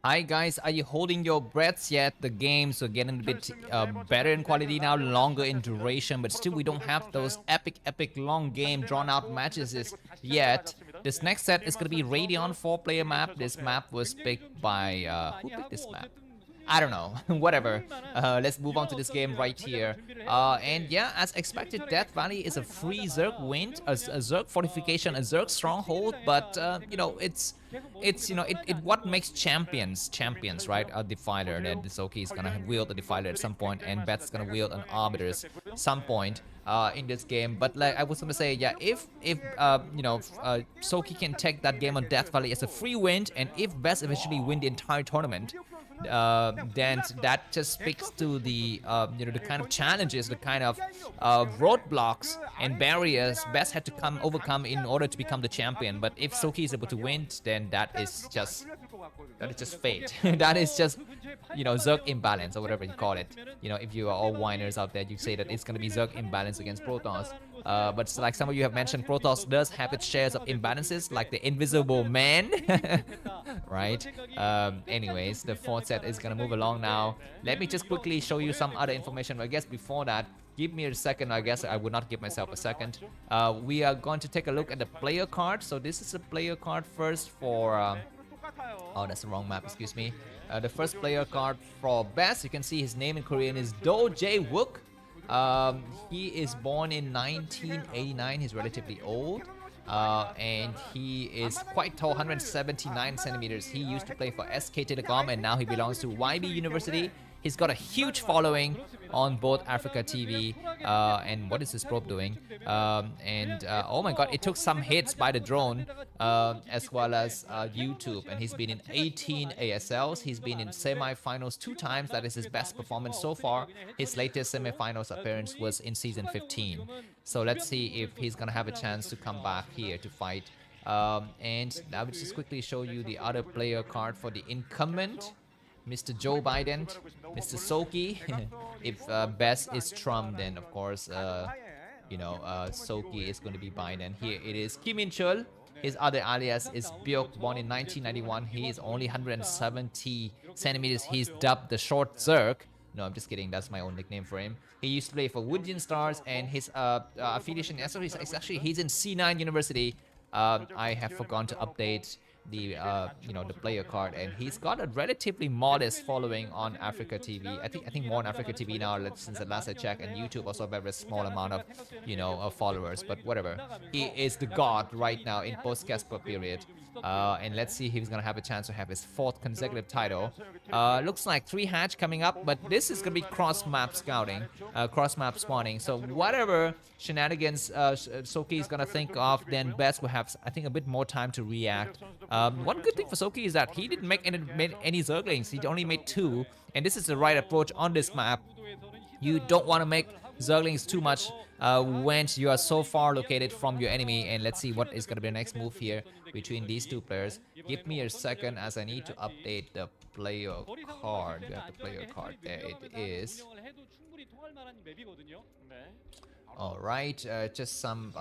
Hi guys, are you holding your breaths yet? The games are getting a bit better in quality now, longer in duration, but still we don't have those epic long game drawn out matches yet. This next set is going to be Radeon 4-player map. This map was picked by, who picked this map? I don't know, whatever. Let's move on to this game right here. And yeah, as expected, Death Valley is a free Zerg wind, a Zerg fortification, a Zerg stronghold, but it what makes champions, right? A Defiler, that Soki is gonna wield a Defiler at some point, and Beth's gonna wield an Arbiters some point in this game. But like I was gonna say, yeah, if Soki can take that game on Death Valley as a free win, and if Beth eventually win the entire tournament, then that just speaks to the the kind of challenges, the kind of roadblocks and barriers Best had to overcome in order to become the champion. But if Soki is able to win, then that is just fate. That is just Zerg imbalance or whatever you call it. If you are all whiners out there, you say that it's gonna be Zerg imbalance against Protoss. But like some of you have mentioned, Protoss does have its shares of imbalances, like the Invisible Man, right? Anyways, the fourth set is gonna move along now. Let me just quickly show you some other information. I guess before that, give me a second. I guess I would not give myself a second. We are going to take a look at the player card. So this is a player card first for. Oh, that's the wrong map. Excuse me. The first player card for Best. You can see his name in Korean is Do Jae Wook. He is born in 1989. He's relatively old. And he is quite tall, 179 centimeters. He used to play for SK Telecom, and now he belongs to YB University. He's got a huge following on both Africa TV and what is this probe doing? Oh my god, it took some hits by the drone as well as YouTube, and he's been in 18 ASLs. He's been in semi-finals 2 times. That is his best performance so far. His latest semi-finals appearance was in season 15. So let's see if he's gonna have a chance to come back here to fight. And I will just quickly show you the other player card for the incumbent. Mr. Joe Biden, Mr. Soki. If Best is Trump, then of course, Soki is going to be Biden. Here it is Kim In Chul. His other alias is Byok, born in 1991. He is only 170 centimeters. He's dubbed the Short Zerg. No, I'm just kidding. That's my own nickname for him. He used to play for Woodin Stars, and his affiliation is actually he's in C9 University. I have forgotten to update the the player card, and he's got a relatively modest following on Africa TV. I think more on Africa TV now since the last I checked, and YouTube also a very small amount of followers. But whatever, he is the god right now in post-Casper period. And let's see if he's gonna have a chance to have his 4th consecutive title. Looks like 3 hatch coming up, but this is gonna be cross-map scouting, cross-map spawning. So whatever shenanigans Soki is gonna think of, then Best will have, I think, a bit more time to react. One good thing for Soki is that he didn't make any Zerglings. He only made 2, and this is the right approach on this map. You don't want to make Zerglings too much when you are so far located from your enemy. And let's see what is going to be the next move here between these 2 players. Give me a second as I need to update the player card. We have the player card. There it is. Alright, just some...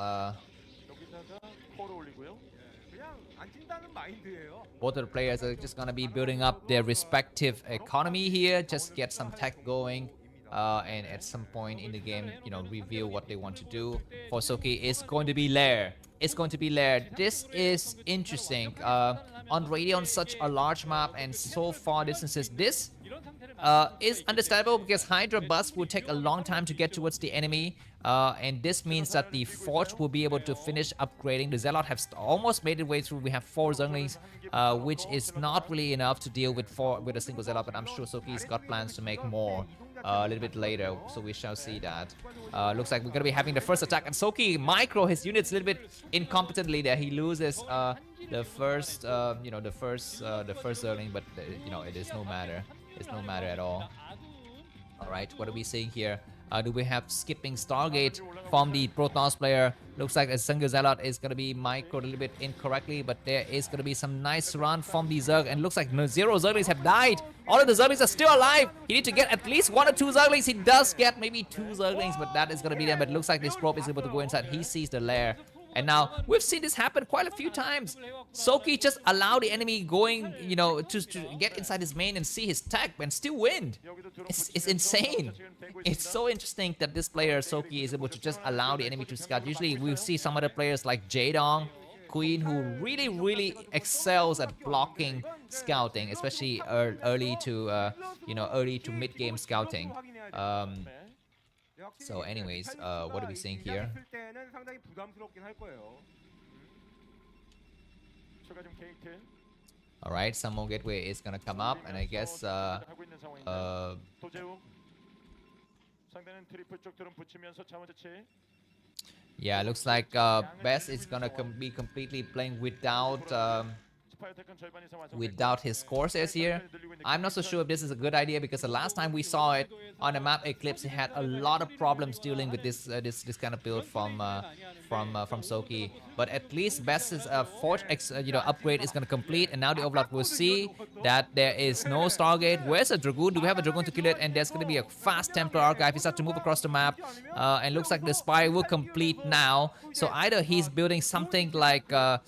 both of the players are just gonna be building up their respective economy here, just get some tech going, and at some point in the game, reveal what they want to do. For Soki, it's going to be Lair. It's going to be Lair. This is interesting. On Radeon, such a large map and so far distances, this is understandable because Hydra Bus will take a long time to get towards the enemy, and this means that the Forge will be able to finish upgrading. The Zealot have almost made it way through. We have 4 Zerglings, which is not really enough to deal with a single Zealot, but I'm sure Soki's got plans to make more a little bit later, so we shall see that. Looks like we're gonna be having the first attack, and Soki micro his units a little bit incompetently there. He loses the first Zergling, but it is no matter. It's no matter at all. Alright, what are we seeing here? Do we have skipping Stargate from the Protoss player? Looks like a single Zealot is going to be microed a little bit incorrectly, but there is going to be some nice run from the Zerg, and looks like 0 Zerglings have died. All of the Zerglings are still alive. He needs to get at least 1 or 2 Zerglings. He does get maybe 2 Zerglings, but that is going to be them. But it looks like this probe is able to go inside. He sees the lair, And now we've seen this happen quite a few times. Soki just allow the enemy going, to get inside his main and see his tech and still win. It's insane. It's so interesting that this player Soki is able to just allow the enemy to scout. Usually we see some other players like Jaedong, Queen, who really excels at blocking scouting, especially early to mid game scouting. So anyways, what are we seeing here? All right, some more gateway is gonna come up, and I guess yeah, looks like Best is gonna be completely playing without his Corsairs here. I'm not so sure if this is a good idea, because the last time we saw it on the map Eclipse, he had a lot of problems dealing with this kind of build from Soki. But at least Best's Forge upgrade is gonna complete, and now the Overlord will see that there is no Stargate. Where's a Dragoon? Do we have a Dragoon to kill it? And there's gonna be a fast Templar Archive. He starts to move across the map, and looks like the Spy will complete now. So either he's building something like a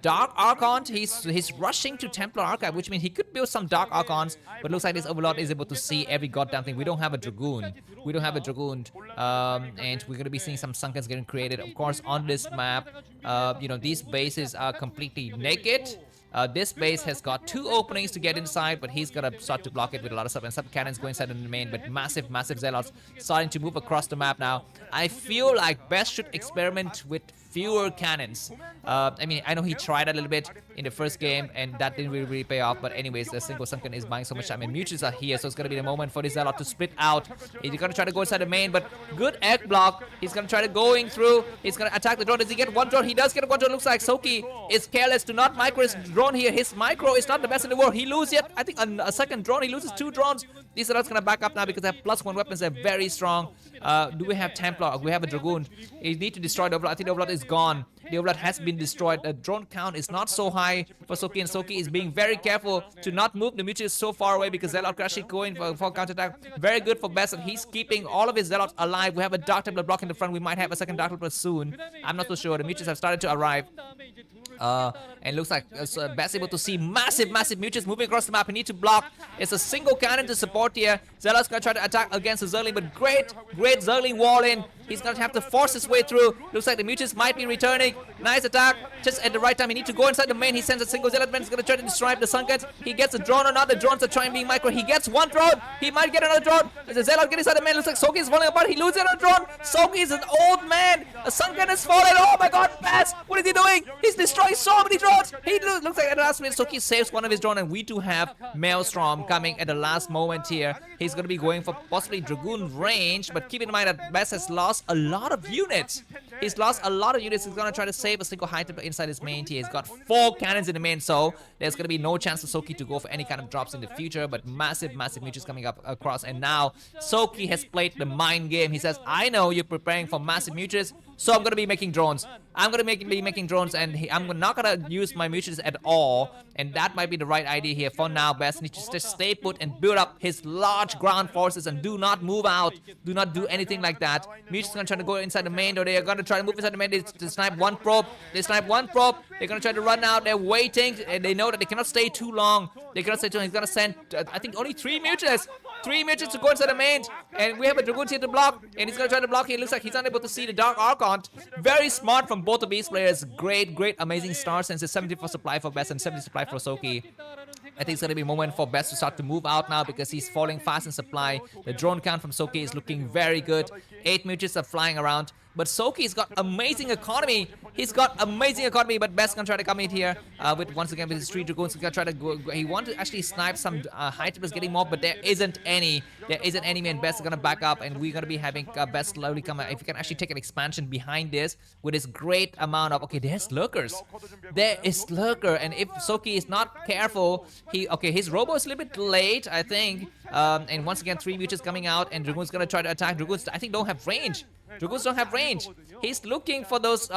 Dark Archon. He's rushing to Templar Archive, which means he could build some Dark Archons, but looks like this Overlord is able to see every goddamn thing. We don't have a Dragoon. And we're gonna be seeing some Sunkens getting created, of course, on this map. These bases are completely naked. This base has got 2 openings to get inside, but he's gonna start to block it with a lot of stuff, and some cannons going inside in the main, but massive Zealots starting to move across the map now. I feel like Best should experiment with fewer cannons. I know he tried a little bit in the first game, and that didn't really pay off, but anyways, the single Sunken is buying so much time, and Mutuals are here, so it's gonna be the moment for this Zealot to split out. He's gonna try to go inside the main, but good egg block. He's gonna try to going through. He's gonna attack the drone. Does he get one drone? He does get one drone. Looks like Soki is careless to not micro his drone here. His micro is not the best in the world. He loses yet, I think, a second drone. He loses 2 drones. These Zealots gonna back up now because they have +1 weapons. They're very strong. Do we have Templar? We have a Dragoon. You need to destroy the Overlord. I think the Overlord is gone. The Overlord has been destroyed. The drone count is not so high for Soki, and Soki is being very careful to not move the Mutuals so far away, because Zealot could actually go in for counterattack. Very good for Best, and he's keeping all of his Zealots alive. We have a Dark Templar blocking the front. We might have a second Dark Templar soon. I'm not so sure. The Mutuals have started to arrive. And looks like Best able to see massive Mutuals moving across the map. He needs to block. It's a single cannon to support here. Zealot's gonna try to attack against the Zergling, but great Zergling wall in. He's gonna have to force his way through. Looks like the Mutuals might be returning. Nice attack, just at the right time. He needs to go inside the main. He sends a single Zealot man. He's gonna try to destroy the Sunkens. He gets a drone or not. The drones are trying being micro. He gets 1 drone. He might get another drone. There's a Zealot getting inside the main. Looks like Soki is falling apart. He loses another drone. Soki is an old man. A Sunken has fallen. Oh my god, Best! What is he doing? He's destroying so many drones. He looks like at the last minute Soki saves one of his drones, and we do have Maelstrom coming at the last moment here. He's gonna be going for possibly Dragoon range, but keep in mind that Best has lost a lot of units. He's lost a lot of units. He's gonna try to save a single high Templar inside his main tier. He's got 4 cannons in the main, so there's gonna be no chance for Soki to go for any kind of drops in the future, but massive Mutuals coming up across. And now Soki has played the mind game. He says, I know you're preparing for massive Mutuals, so I'm gonna be making drones. I'm gonna be making drones, and I'm not gonna use my Mutuals at all, and that might be the right idea here. For now, Best needs to just stay put and build up his large ground forces and do not move out. Do not do anything like that. Mutuals gonna try to go inside the main, or they are gonna try to move inside the main. They snipe 1 probe. They're gonna try to run out. They're waiting, and they know that they cannot stay too long. He's gonna send, I think, only 3 Mutuals. 3 Mutuals to go inside the main, and we have a Dragoon here to block, and he's gonna try to block. It looks like he's unable to see the Dark Archon. Very smart from both of these players. Great, amazing star sense. 70 for supply for Best and 70 supply for Soki. I think it's going to be a moment for Best to start to move out now, because he's falling fast in supply. The drone count from Soki is looking very good. 8 Mutuals are flying around. But Soki's got amazing economy. He's got amazing economy, but Best gonna try to come in here with once again with his 3 Dragoons. He's gonna try to go. He wants to actually snipe some high Templars getting more, but there isn't any. And Best is gonna back up, and we're gonna be having Best slowly come out. If you can actually take an expansion behind this with this great amount of there's lurkers. There is lurker, and if Soki is not careful, his robo is a little bit late, I think. And once again, 3 Mutuals coming out, and Dragoon's gonna try to attack. Dragoons, I think, don't have range. Dragoons don't have range. He's looking for those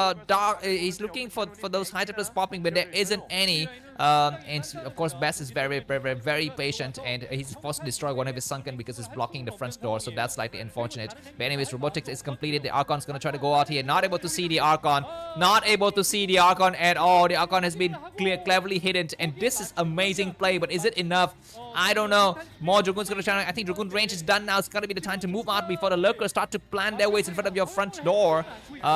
he's looking for those high Templars popping, but there isn't any. And of course, Best is very patient, and he's forced to destroy one of his sunken because it's blocking the front door. So that's slightly unfortunate. But anyways, Robotics is completed. The Archon's gonna try to go out here. Not able to see the Archon. Not able to see the Archon at all. The Archon has been cleverly hidden, and this is amazing play. But is it enough? I don't know. More Dragoon's gonna try. I think Dragoon range is done now. It's gonna be the time to move out before the Lurkers start to plan their ways in front of your front door.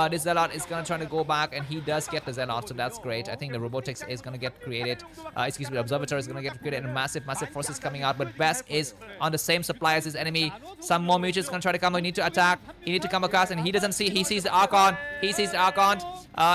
This Zealot is gonna try to go back, and he does get the Zealot, so that's great. I think the Robotics is gonna get created. Excuse me, the Observatory is gonna get created, and massive forces coming out. But Best is on the same supply as his enemy. Some more mutuals gonna try to come. He need to attack. He need to come across, and he doesn't see. He sees the Archon. He sees the Archon.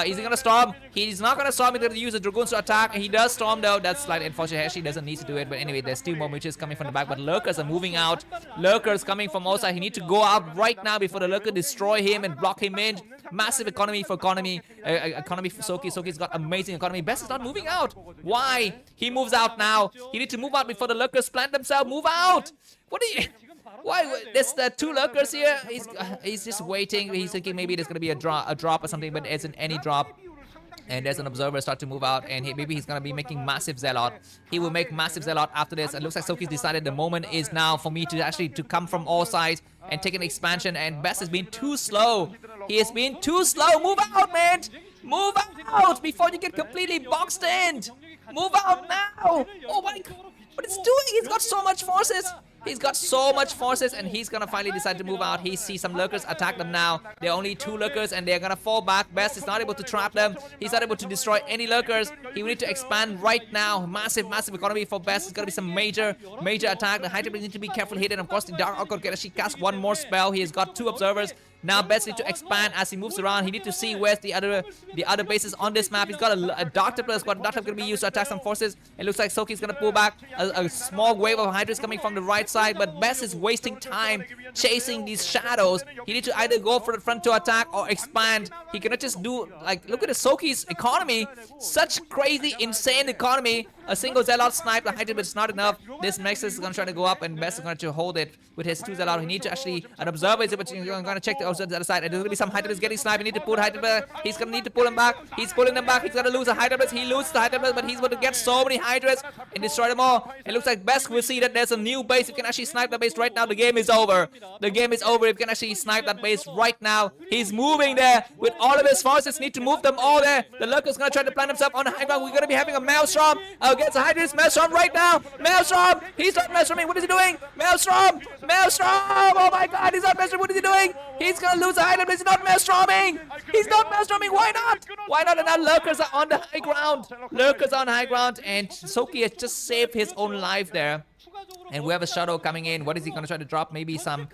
Is he gonna storm? He's not gonna storm. He's gonna use the Dragoons to attack. He does storm though. That's slightly unfortunate. Actually doesn't need to do it. But anyway, there's still more mutuals coming from the back. But Lurkers are moving out. Lurkers coming from all sides. He need to go out right now before the Lurker destroy him and block him in. Massive economy for economy. Economy for Soki. Soki's got amazing economy. Best is not moving out. Why? He moves out now. He need to move out before the Lurkers plant themselves. Move out. What are you? Why? There's the two Lurkers here. He's just waiting. He's thinking maybe there's gonna be a drop or something, but there isn't any drop. And there's an Observer start to move out, and maybe he's gonna be making massive Zealot. He will make massive Zealot after this. It looks like Soki's decided the moment is now for me to actually come from all sides and take an expansion. And Best has been too slow. He has been too slow. Move out, man. Move out before you get completely boxed in. Move out now. Oh my God. What it's doing? He's got so much forces. He's got so much forces, and he's gonna finally decide to move out. He sees some Lurkers attack them now. There are only two Lurkers, and they're gonna fall back. Best is not able to trap them. He's not able to destroy any Lurkers. He will need to expand right now. Massive economy for Best. It's gonna be some major attack. The Hydra need to be careful hit, and of course the Dark Archon can actually cast one more spell. He has got two Observers. Now Best needs to expand as he moves around. He needs to see where's the other bases on this map. He's got a Dark Templar squad. Dark Templar is going to be used to attack some forces. It looks like Soki's going to pull back. A small wave of Hydras coming from the right side, but Best is wasting time chasing these shadows. He needs to either go for the front to attack or expand. He cannot just do, like, look at the Soki's economy. Such crazy, insane economy. A single Zealot snipe the Hydra, but it's not enough. This Nexus is going to try to go up, and Best is going to hold it with his two Zealot. He needs to actually, an Observer is going to check the other side. And there's going to be some Hydra getting sniped. He needs to pull Hydra back. He's going to need to pull him back. He's pulling them back. He's going to lose a Hydra. He loses the Hydra, but he's going to get so many Hydras and destroy them all. It looks like Best will see that there's a new base. You can actually snipe the base right now. The game is over. The game is over. You can actually snipe that base right now. He's moving there with all of his forces. Need to move them all there. The Lurker's going to try to plant himself on the high ground. We're going to be having a Maelstrom against the Hydra. Maelstrom right now. Maelstrom. He's not Maelstroming. What is he doing? Maelstrom. Maelstrom. Oh my God. He's not Maelstrom. What is he doing? He's going to lose the Hydra. He's not Maelstroming. He's not Maelstroming. Why not? Why not? And now Lurkers are on the high ground. Lurkers on high ground. And Soki has just saved his own life there. And we have a Shadow coming in. What is he going to try to drop? Maybe some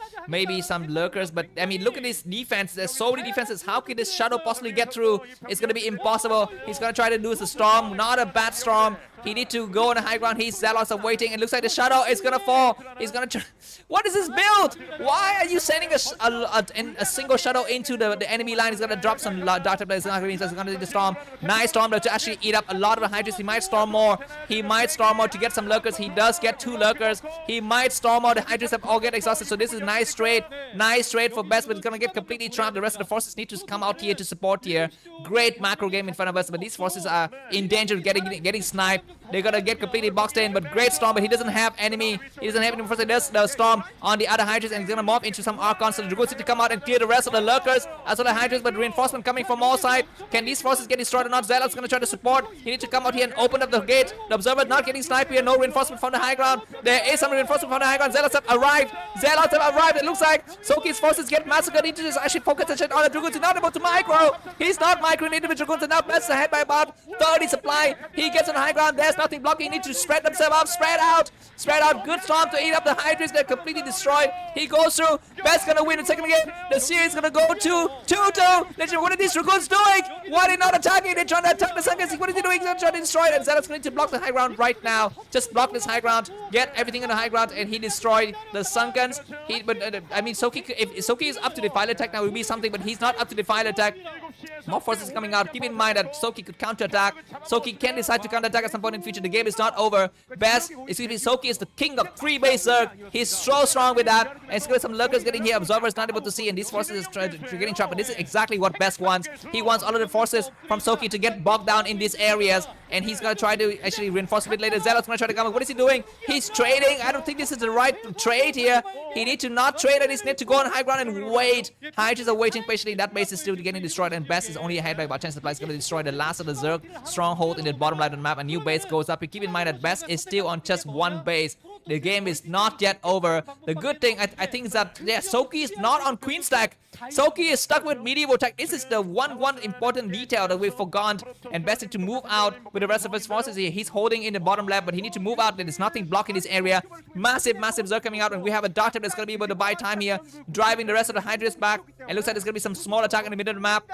Lurkers. But, I mean, look at this defense. There's so many defenses. How can this Shadow possibly get through? It's going to be impossible. He's going to try to do a storm. Not a bad storm. He needs to go on the high ground. His Zealots are waiting. It looks like the Shadow is going to fall. He's going to... What is this build? Why are you sending a single Shadow into the enemy line? He's going to drop some Dark Templar. He's going to need the storm. Nice storm to actually eat up a lot of the Hydras. He might storm more. He might storm more to get some Lurkers. He does get two Lurkers. He might storm more. The Hydras have all get exhausted. So this is nice trade. Nice trade for Best, but it's going to get completely trapped. The rest of the forces need to come out here to support here. Great macro game in front of us, but these forces are in danger of getting sniped. They're gonna get completely boxed in, but great storm, but he doesn't have enemy. He doesn't have any forces. There's the storm on the other Hydras, and he's gonna morph into some Archons. So the Dragoons need to come out and clear the rest of the Lurkers as well as Hydras, but reinforcement coming from all sides. Can these forces get destroyed or not? Zealot's gonna try to support. He needs to come out here and open up the gate. The Observer's not getting sniped here. No reinforcement from the high ground. There is some reinforcement from the high ground. Zealots have arrived. Zealots have arrived. It looks like Soki's forces get massacred. He needs to just actually focus attention on the Dragoons. He's not able to micro. He's not microing into the Dragoons, and now Best ahead by about 30 supply. He gets on the high ground. There's nothing blocking. He needs to spread themselves out. Spread out. Good storm to eat up the Hydras. They're completely destroyed. He goes through. Best gonna win the second game. The series gonna go 2-2. Legend, what are these Dragoons doing? Why are they not attacking? They're trying to attack the Sunkens. What is he doing? He's trying to destroy it. And Zealot's going to block the high ground right now. Just block this high ground. Get everything on the high ground, and he destroyed the Sunkens. I mean, Soki, if Soki is up to the file attack now, it will be something, but he's not up to the file attack. More forces coming out. Keep in mind that Soki could counterattack. Soki can decide to counterattack at some point in the future. The game is not over. Soki is the king of 3-base Zerg. He's so strong with that. And it's got some Lurkers getting here. Observers not able to see, and these forces are getting trapped. But this is exactly what Best wants. He wants all of the forces from Soki to get bogged down in these areas. and he's gonna try to actually reinforce a bit later. Zealot's gonna try to come up. What is he doing? He's trading. I don't think this is the right trade here. He need to not trade, and he's need to go on high ground and wait. Hydras are waiting patiently. That base is still getting destroyed, and Best is only ahead by about 10 supplies. Going to destroy the last of the Zerg stronghold in the bottom right of the map. A new base goes up. You keep in mind that Best is still on just one base. The game is not yet over. The good thing, I think, is that Soki is not on Queen Stack. Soki is stuck with Medieval Tech. This is the one important detail that we've forgotten. And Best is to move out with the rest of his forces here. He's holding in the bottom left, but he needs to move out. There is nothing blocking this area. Massive Zerg coming out, and we have a Dark Type that's going to be able to buy time here, driving the rest of the Hydras back. It looks like there's going to be some small attack in the middle of the map.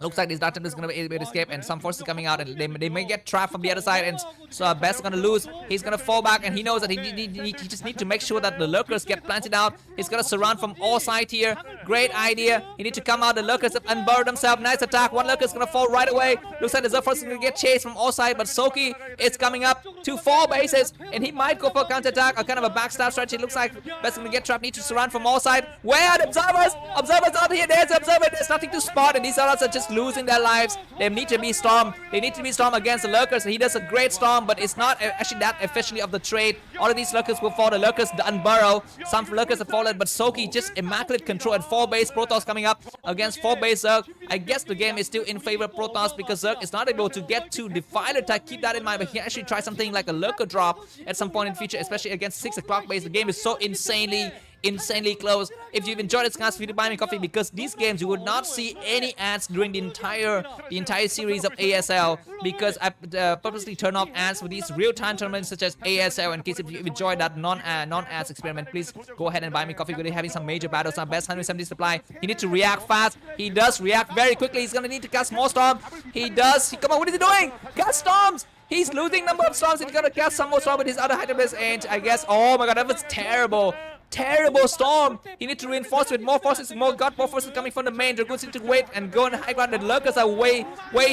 Looks like this Dark Type is going to be able to escape, and some forces coming out, and they may get trapped from the other side, and so Best is going to lose. He's going to fall back, and he knows that he just needs to make sure that the Lurkers get planted out. He's going to surround from all sides here. Great idea. He needs to come out. The Lurkers have unburdened themselves. Nice attack. One Lurker is going to fall right away. Looks like the Zerg force is going to get chased from all sides, but Soki is coming up to 4 bases, and he might go for a counter-attack or kind of a backstab strategy. It looks like Best is going to get trapped. Need to surround from all sides. Where are the observers? Observers out here. There's the observer. There's nothing to spot, and these Zealots are just losing their lives. They need to be stormed. They need to be stormed against the Lurkers. He does a great storm, but it's not actually that efficiently of the trade. All of these Lurkers will fall. The Lurkers unburrow. Some Lurkers have fallen, but Soki just immaculate control and 4 base Protoss coming up against 4 base Zerg. I guess the game is still in favor of Protoss because Zerg is not able to get to Defiler Tech. Keep that in mind, but he actually try something like a Lurker drop at some point in the future, especially against 6 o'clock base. The game is so insanely close. If you've enjoyed this class, feel free to buy me coffee, because these games you would not see any ads during the entire series of ASL, because I purposely turn off ads for these real-time tournaments such as ASL. In case if you enjoyed that non-ads experiment, please go ahead and buy me coffee. We're having some major battles on Best 170 supply. He needs to react fast. He does react very quickly. He's gonna need to cast more storm. He does. Come on, what is he doing? Cast storms. He's losing number of storms. He's gonna cast some more storm with his other Hydra base, and I guess, oh my god, that was terrible. Terrible storm. He needs to reinforce with more forces, more forces coming from the main. Dragoons need to wait and go on high ground. The Lurkers are way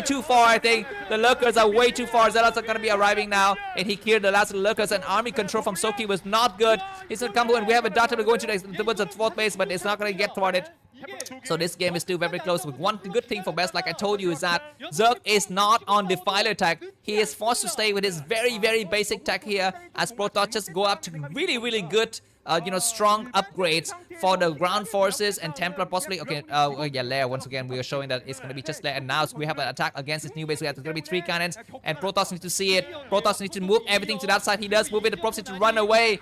too far, I think. The Lurkers are way too far. Zealots are going to be arriving now, and he cleared the last of the Lurkers, and army control from Soki was not good. He's going to come, and we have a Dark Type to go into towards the 4th base, but it's not going to get toward it. So this game is still very close. With one good thing for Best, like I told you, is that Zerg is not on Defiler tech. He is forced to stay with his very basic tech here, as Protoss just go up to really good strong upgrades for the ground forces and Templar possibly. Okay, yeah, Lair, once again, we are showing that it's going to be just Lair, and now we have an attack against this new base. There's going to be 3 cannons, and Protoss needs to see it. Protoss needs to move everything to that side. He does move it. The Protoss needs to run away.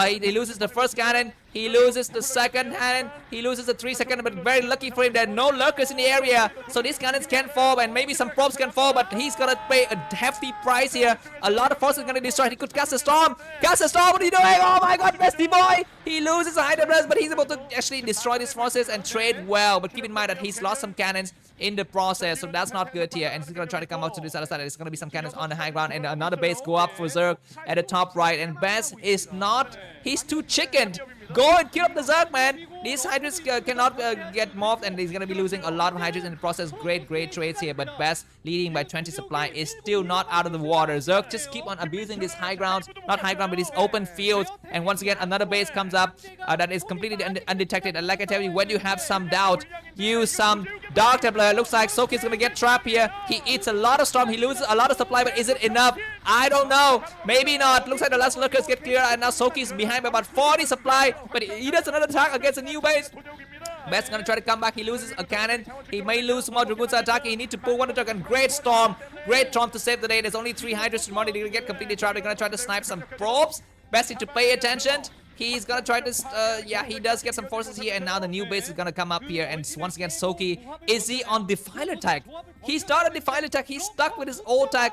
He loses the first cannon. He loses the second cannon. He loses the 3 second, but very lucky for him, there are no Lurkers in the area, so these cannons can fall, and maybe some probes can fall, but he's gonna pay a hefty price here. A lot of forces are gonna destroy. He could cast a storm. Cast a storm. What are you doing? Oh my god, Bestie boy! He loses a Hydra Blast, but he's able to actually destroy these forces and trade well. But keep in mind that he's lost some cannons in the process, so that's not good here. And he's gonna try to come out to this other side. There's gonna be some cannons on the high ground, and another base go up for Zerg at the top right. And Best is not. He's too chickened. Go and kill up the Zerg, man. These Hydras cannot get morphed, and he's going to be losing a lot of Hydras in the process. Great trades here, but Best leading by 20 supply is still not out of the water. Zerg just keep on abusing these high grounds, not high ground, but these open fields. And once again, another base comes up that is completely undetected. And like I tell you, when you have some doubt, use some Dark Templar. Looks like Soki's going to get trapped here. He eats a lot of storm. He loses a lot of supply, but is it enough? I don't know. Maybe not. Looks like the last Lurkers get clear, and now Soki's behind by about 40 supply, but he does another attack against a new base. Best gonna try to come back. He loses a cannon. He may lose more Dragoons attacking. He needs to pull one attack, and great storm to save the day. There's only 3 Hydras remaining. They're gonna get completely trapped. They're gonna try to snipe some probes. Best need to pay attention. He's gonna try to, yeah, he does get some forces here, and now the new base is gonna come up here, and once again, Soki, is he on Defiler tech? He started Defiler tech. He's stuck with his old tech.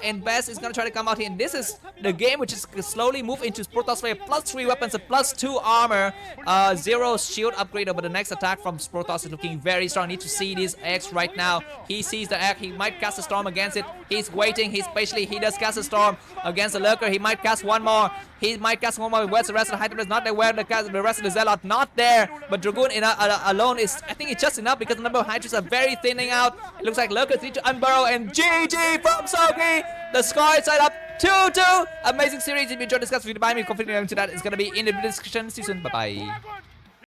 And Best is going to try to come out here, and this is the game which is slowly move into Protoss player. +3 weapons, a +2 armor, 0 shield upgrade over the next attack from Protoss is looking very strong. Need to see this X right now. He sees the X. He might cast a storm against it. He's waiting. He's patiently. He does cast a storm against the Lurker. He might cast one more. He might cast one more. Where's the rest of the Hydra? Not there. Where the rest of the Zealot? Not there. But Dragoon alone is, I think it's just enough, because the number of Hydras are very thinning out. It looks like Lurkers need to unburrow, and GG from Soki. The score is set up 2-2. Amazing series. If you enjoyed this, guys, if you buy me, confident into that, it's gonna be in the description. See you soon. Bye bye.